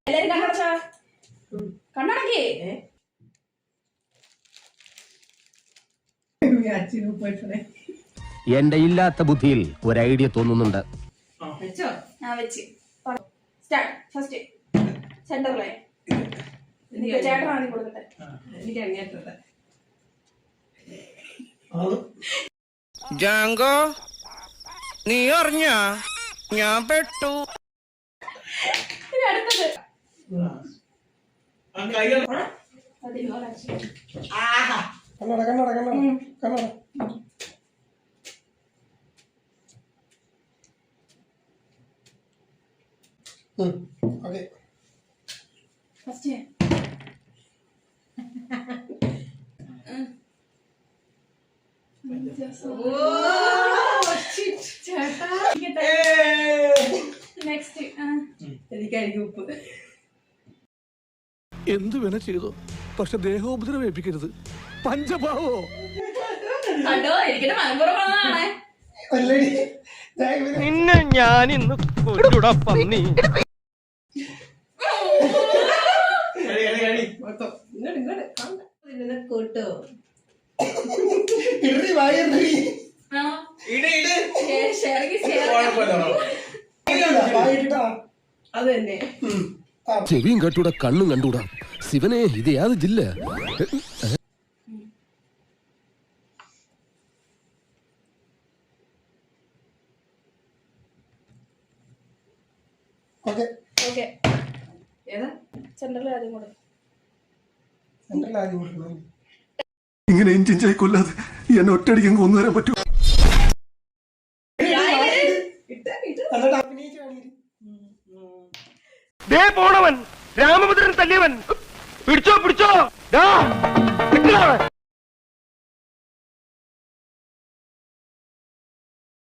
എല്ലാരും കണ്ണടച്ചാ കണ്ണടക്കേ എന്റെ ഇല്ലാത്ത ബുദ്ധിയിൽ ഒരു ഐഡിയ തോന്നുന്നുണ്ട്. ജാങ്കോ നീ അറിഞ്ഞ ഞാൻ പെട്ടു. കണ്ണട കണ്ണട കണ്ണട കണ്ണട ഓക്കെ ഫസ്റ്റ് നെക്സ്റ്റ് എനിക്കായിരിക്കും ഉപ്പ്. എന്തു വേണ ചെയ്തോ, പക്ഷെ ദേഹോപദ്രവേൽപ്പിക്കരുത്. പഞ്ചഭാവോ കണ്ടോ എനിക്കിട്ട് മനപ്പുറമാണേ. നിന്നെ ഞാൻ ഇന്ന് കൊല്ലുടാ പന്നി. കൂട്ടോ അത് തന്നെ. ചെവിയും കട്ടൂടാ കണ്ണും കണ്ടൂടാ. ശിവനെ ഇത് യാത് ജില്ല. ഇങ്ങനെ ഇഞ്ചിഞ്ചായി കൊല്ലാതെ എന്നെ ഒറ്റയടിക്ക് കൊന്നുതരാൻ പറ്റുമോ? പോണവൻ രാമഭദ്രൻ തല്ലിയവൻ പിടിച്ചോ പിടിച്ചോ.